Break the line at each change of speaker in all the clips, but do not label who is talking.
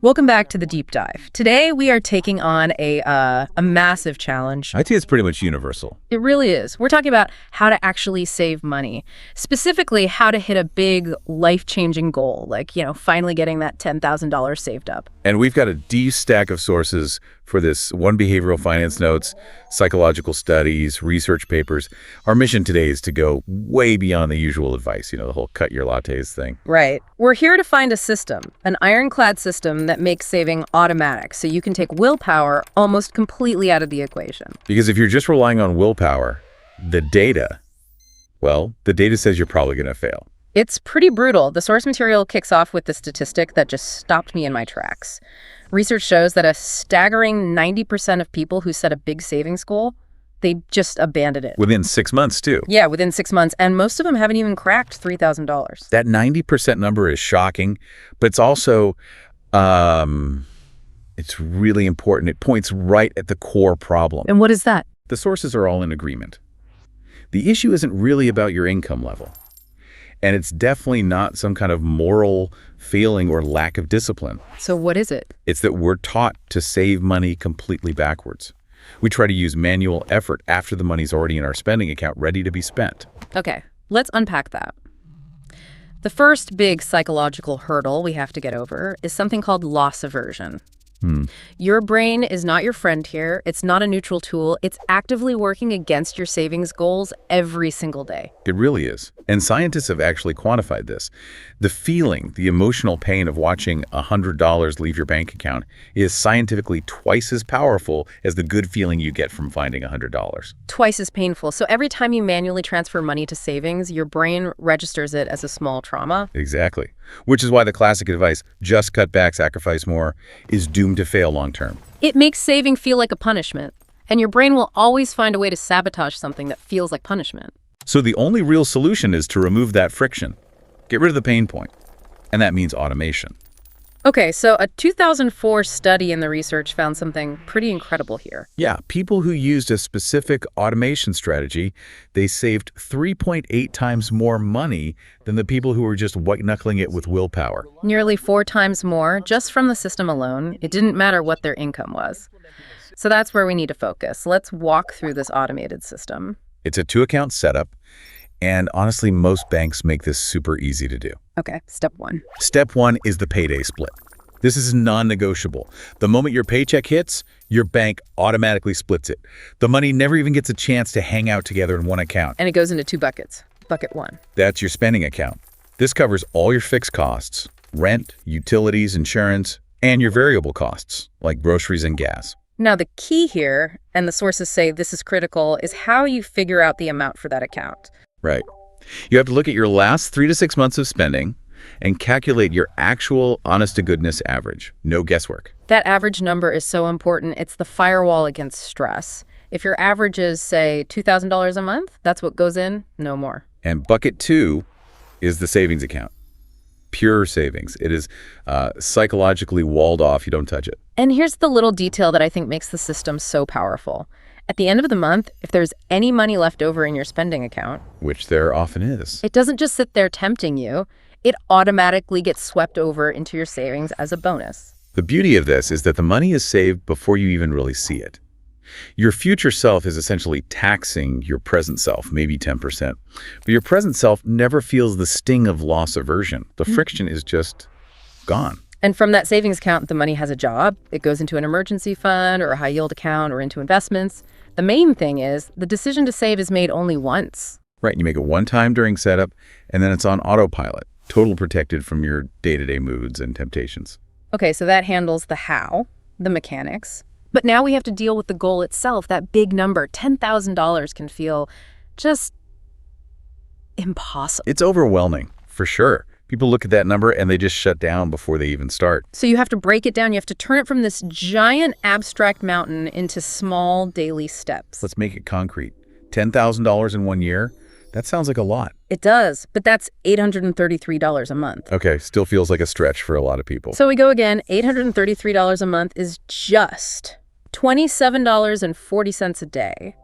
Welcome back to the deep dive. Today we are taking on a massive challenge.
I'd say it's pretty much universal.
It really is. We're talking about how to actually save money, specifically how to hit a big life-changing goal, like, finally getting that $10,000 saved up.
And we've got a deep stack of sources for this: one behavioral finance notes, psychological studies, research papers. Our mission today is to go way beyond the usual advice, the whole cut your lattes thing.
Right. We're here to find a system, an ironclad system that makes saving automatic, so you can take willpower almost completely out of the equation.
Because if you're just relying on willpower, the data says you're probably going to fail.
It's pretty brutal. The source material kicks off with the statistic that just stopped me in my tracks. Research shows that a staggering 90% of people who set a big savings goal, they just abandoned it.
Within 6 months, too.
Yeah, within 6 months. And most of them haven't even cracked $3,000.
That 90% number is shocking, but it's also, it's really important. It points right at the core problem.
And what is that?
The sources are all in agreement. The issue isn't really about your income level. And it's definitely not some kind of moral failing or lack of discipline.
So what is it?
It's that we're taught to save money completely backwards. We try to use manual effort after the money's already in our spending account, ready to be spent.
Okay, let's unpack that. The first big psychological hurdle we have to get over is something called loss aversion. Your brain is not your friend here. It's not a neutral tool. It's actively working against your savings goals every single day.
It really is. And scientists have actually quantified this. The feeling, the emotional pain of watching $100 leave your bank account is scientifically twice as powerful as the good feeling you get from finding $100.
Twice as painful. So every time you manually transfer money to savings, your brain registers it as a small trauma.
Exactly. Which is why the classic advice, just cut back, sacrifice more, is doomed to fail long term.
It makes saving feel like a punishment, and your brain will always find a way to sabotage something that feels like punishment.
So the only real solution is to remove that friction. Get rid of the pain point. And that means automation.
Okay, so a 2004 study in the research found something pretty incredible here.
Yeah, people who used a specific automation strategy, they saved 3.8 times more money than the people who were just white-knuckling it with willpower.
Nearly 4 times more just from the system alone. It didn't matter what their income was. So that's where we need to focus. Let's walk through this automated system.
It's a 2-account setup, and honestly, most banks make this super easy to do.
Okay, step 1.
Step 1 is the payday split. This is non-negotiable. The moment your paycheck hits, your bank automatically splits it. The money never even gets a chance to hang out together in one account.
And it goes into 2 buckets. Bucket 1.
That's your spending account. This covers all your fixed costs: rent, utilities, insurance, and your variable costs, like groceries and gas.
Now, the key here, and the sources say this is critical, is how you figure out the amount for that account.
Right. You have to look at your last 3 to 6 months of spending and calculate your actual honest-to-goodness average. No guesswork.
That average number is so important. It's the firewall against stress. If your average is, say, $2,000 a month, that's what goes in, no more.
And bucket 2 is the savings account. Pure savings. It is psychologically walled off. You don't touch it.
And here's the little detail that I think makes the system so powerful. At the end of the month, if there's any money left over in your spending account,
which there often is,
it doesn't just sit there tempting you. It automatically gets swept over into your savings as a bonus.
The beauty of this is that the money is saved before you even really see it. Your future self is essentially taxing your present self, maybe 10%. But your present self never feels the sting of loss aversion. The friction is just gone.
And from that savings account, the money has a job. It goes into an emergency fund or a high-yield account or into investments. The main thing is the decision to save is made only once.
Right. You make it one time during setup, and then it's on autopilot, total protected from your day-to-day moods and temptations.
Okay, so that handles the how, the mechanics. But now we have to deal with the goal itself, that big number. $10,000 can feel just impossible.
It's overwhelming, for sure. People look at that number and they just shut down before they even start.
So you have to break it down. You have to turn it from this giant abstract mountain into small daily steps.
Let's make it concrete. $10,000 in 1 year? That sounds like a lot.
It does, but that's $833 a month.
Okay, still feels like a stretch for a lot of people.
So we go again. $833 a month is just $27.40 a day.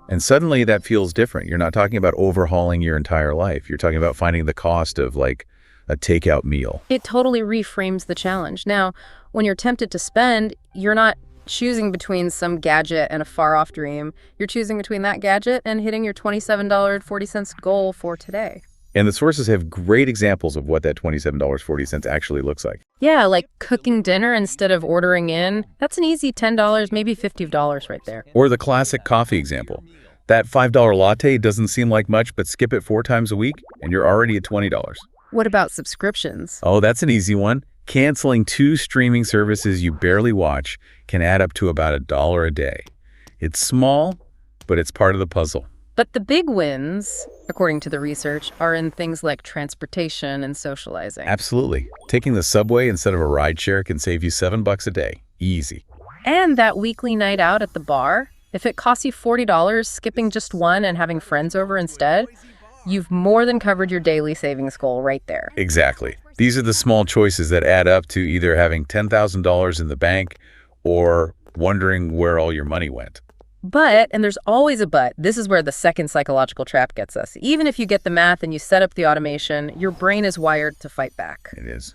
And suddenly that feels different. You're not talking about overhauling your entire life. You're talking about finding the cost of like a takeout meal.
It totally reframes the challenge. Now, When you're tempted to spend, you're not choosing between some gadget and a far-off dream. You're choosing between that gadget and hitting your $27.40 goal for today.
And the sources have great examples of what that $27.40 actually looks like.
Yeah, like cooking dinner instead of ordering in. That's an easy $10, maybe $50 right there.
Or the classic coffee example. That $5 latte doesn't seem like much, but skip it 4 times a week, and you're already at $20.
What about subscriptions?
Oh, that's an easy one. Canceling 2 streaming services you barely watch can add up to about $1 a day. It's small, but it's part of the puzzle.
But the big wins, according to the research, are in things like transportation and socializing.
Absolutely. Taking the subway instead of a rideshare can save you $7 a day. Easy.
And that weekly night out at the bar, if it costs you $40, skipping just one and having friends over instead, you've more than covered your daily savings goal right there.
Exactly. These are the small choices that add up to either having $10,000 in the bank or wondering where all your money went.
But, and there's always a but, this is where the second psychological trap gets us. Even if you get the math and you set up the automation, your brain is wired to fight back.
It is.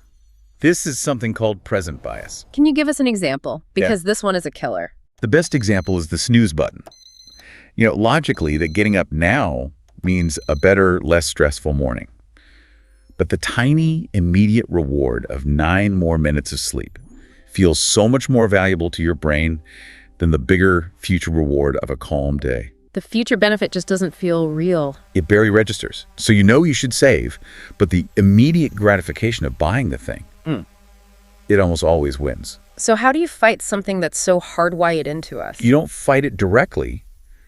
This is something called present bias.
Can you give us an example? Because this one is a killer.
The best example is the snooze button. Logically, that getting up now means a better, less stressful morning. But the tiny, immediate reward of 9 more minutes of sleep feels so much more valuable to your brain than the bigger future reward of a calm day.
The future benefit just doesn't feel real.
It barely registers. So you should save, but the immediate gratification of buying the thing, it almost always wins.
So how do you fight something that's so hardwired into us?
You don't fight it directly.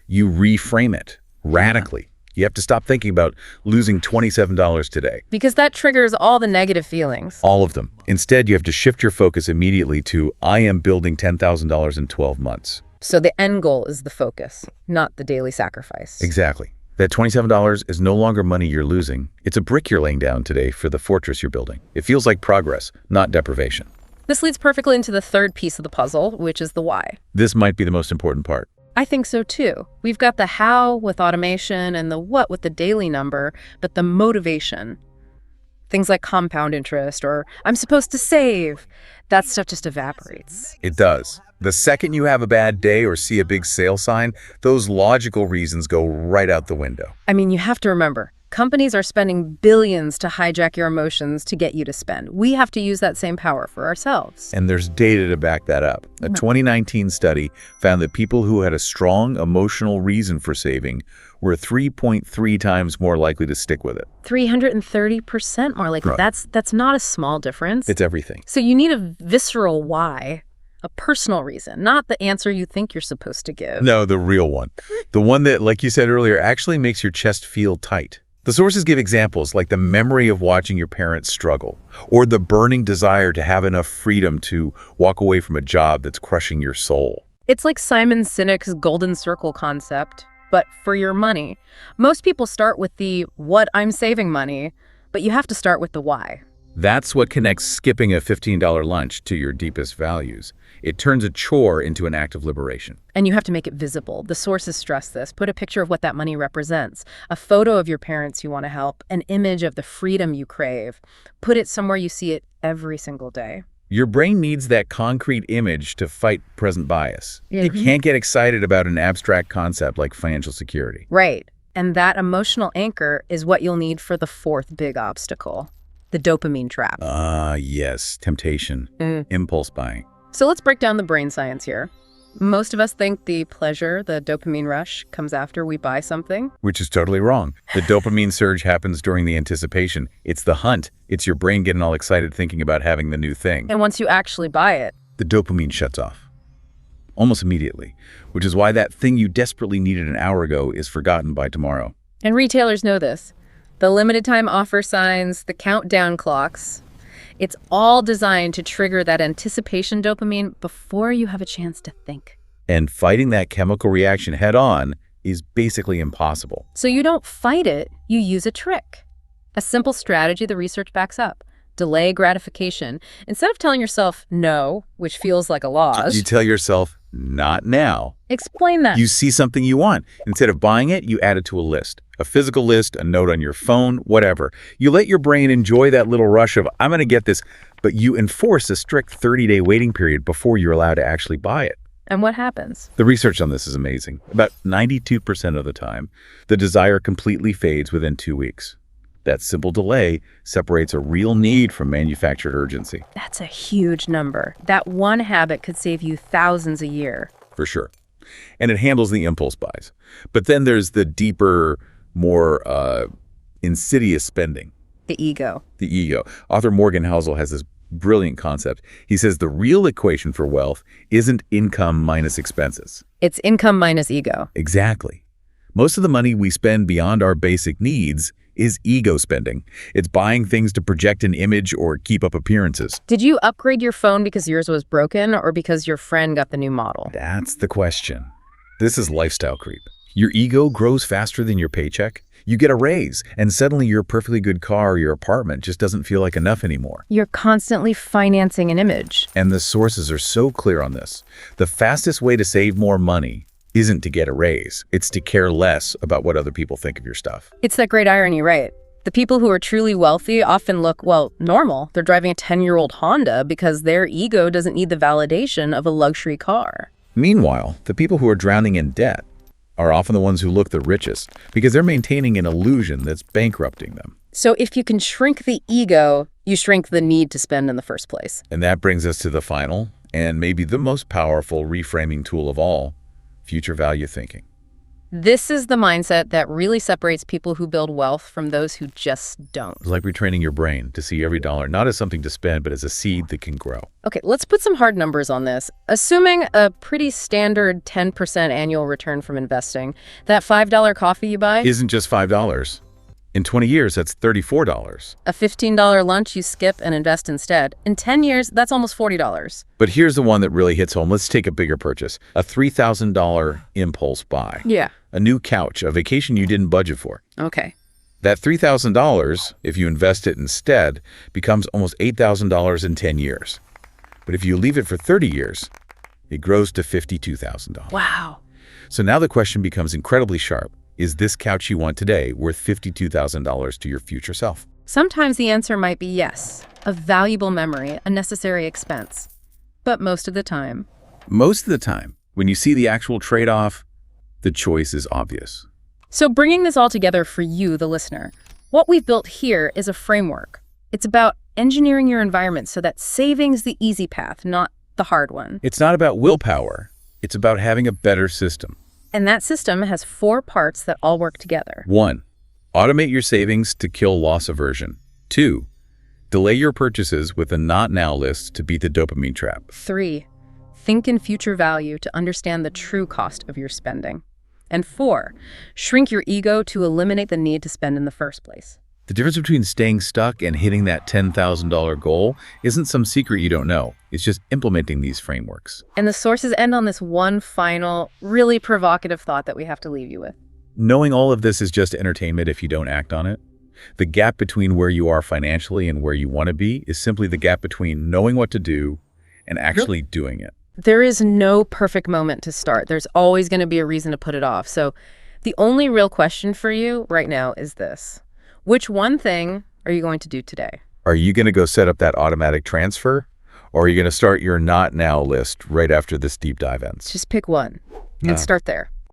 You reframe it radically. You have to stop thinking about losing $27 today.
Because that triggers all the negative feelings.
All of them. Instead, you have to shift your focus immediately to, I am building $10,000 in 12 months.
So the end goal is the focus, not the daily sacrifice.
Exactly. That $27 is no longer money you're losing. It's a brick you're laying down today for the fortress you're building. It feels like progress, not deprivation.
This leads perfectly into the third piece of the puzzle, which is the why.
This might be the most important part.
I think so too. We've got the how with automation and the what with the daily number, but the motivation, things like compound interest or I'm supposed to save, that stuff just evaporates.
It does. The second you have a bad day or see a big sale sign, those logical reasons go right out the window.
I mean, you have to remember, companies are spending billions to hijack your emotions to get you to spend. We have to use that same power for ourselves.
And there's data to back that up. A 2019 study found that people who had a strong emotional reason for saving were 3.3 times more likely to stick with it.
330% more likely.
Right.
That's not a small difference.
It's everything.
So you need a visceral why, a personal reason, not the answer you think you're supposed to give.
No, the real one. The one that, like you said earlier, actually makes your chest feel tight. The sources give examples like the memory of watching your parents struggle, or the burning desire to have enough freedom to walk away from a job that's crushing your soul.
It's like Simon Sinek's golden circle concept, but for your money. Most people start with the what I'm saving money, but you have to start with the why.
That's what connects skipping a $15 lunch to your deepest values. It turns a chore into an act of liberation.
And you have to make it visible. The sources stress this. Put a picture of what that money represents, a photo of your parents you want to help, an image of the freedom you crave. Put it somewhere you see it every single day.
Your brain needs that concrete image to fight present bias. It can't get excited about an abstract concept like financial security.
Right. And that emotional anchor is what you'll need for the fourth big obstacle, the dopamine trap.
Yes, temptation, impulse buying.
So let's break down the brain science here. Most of us think the pleasure, the dopamine rush, comes after we buy something.
Which is totally wrong. The dopamine surge happens during the anticipation. It's the hunt. It's your brain getting all excited thinking about having the new thing.
And once you actually buy it,
the dopamine shuts off. Almost immediately. Which is why that thing you desperately needed an hour ago is forgotten by tomorrow.
And retailers know this. The limited time offer signs, the countdown clocks, it's all designed to trigger that anticipation dopamine before you have a chance to think.
And fighting that chemical reaction head on is basically impossible.
So you don't fight it, you use a trick. A simple strategy the research backs up. Delay gratification. Instead of telling yourself no, which feels like a loss,
you tell yourself, not now.
Explain that.
You see something you want. Instead of buying it, you add it to a list. A physical list, a note on your phone, whatever. You let your brain enjoy that little rush of, I'm going to get this but you enforce a strict 30-day waiting period before you're allowed to actually buy it.
And what happens?
The research on this is amazing. About 92% of the time, the desire completely fades within 2 weeks. That simple delay separates a real need from manufactured urgency.
That's a huge number. That one habit could save you thousands a year.
For sure. And it handles the impulse buys. But then there's the deeper, more insidious spending.
The ego.
The ego. Author Morgan Housel has this brilliant concept. He says the real equation for wealth isn't income minus expenses.
It's income minus ego.
Exactly. Most of the money we spend beyond our basic needs is ego spending. It's buying things to project an image or keep up appearances.
Did you upgrade your phone because yours was broken or because your friend got the new model?
That's the question. This is lifestyle creep. Your ego grows faster than your paycheck. You get a raise, and suddenly your perfectly good car or your apartment just doesn't feel like enough anymore.
You're constantly financing an image.
And the sources are so clear on this. The fastest way to save more money isn't to get a raise. It's to care less about what other people think of your stuff.
It's that great irony, right? The people who are truly wealthy often look, well, normal. They're driving a 10-year-old Honda because their ego doesn't need the validation of a luxury car.
Meanwhile, the people who are drowning in debt are often the ones who look the richest because they're maintaining an illusion that's bankrupting them.
So if you can shrink the ego, you shrink the need to spend in the first place.
And that brings us to the final and maybe the most powerful reframing tool of all, future value thinking.
This is the mindset that really separates people who build wealth from those who just don't.
It's like retraining your brain to see every dollar not as something to spend, but as a seed that can grow.
Okay, let's put some hard numbers on this. Assuming a pretty standard 10% annual return from investing, that $5 coffee you buy
isn't just $5. In 20 years, that's $34.
A $15 lunch you skip and invest instead. In 10 years, that's almost $40.
But here's the one that really hits home. Let's take a bigger purchase. A $3,000 impulse buy.
Yeah.
A new couch, a vacation you didn't budget for.
Okay.
That $3,000, if you invest it instead, becomes almost $8,000 in 10 years. But if you leave it for 30 years, it grows to $52,000.
Wow.
So now the question becomes incredibly sharp. Is this couch you want today worth $52,000 to your future self?
Sometimes the answer might be yes, a valuable memory, a necessary expense. But most of the time,
when you see the actual trade-off, the choice is obvious.
So bringing this all together for you, the listener, what we've built here is a framework. It's about engineering your environment so that saving's the easy path, not the hard one.
It's not about willpower. It's about having a better system.
And that system has 4 parts that all work together.
1. Automate your savings to kill loss aversion. 2. Delay your purchases with a not now list to beat the dopamine trap.
3. Think in future value to understand the true cost of your spending. And 4. Shrink your ego to eliminate the need to spend in the first place.
The difference between staying stuck and hitting that $10,000 goal isn't some secret you don't know. It's just implementing these frameworks.
And the sources end on this one final, really provocative thought that we have to leave you with.
Knowing all of this is just entertainment if you don't act on it. The gap between where you are financially and where you want to be is simply the gap between knowing what to do and actually doing it.
There is no perfect moment to start. There's always going to be a reason to put it off. So the only real question for you right now is this. Which one thing are you going to do today?
Are you going to go set up that automatic transfer? Or are you going to start your not now list right after this deep dive ends?
Just pick one and start there.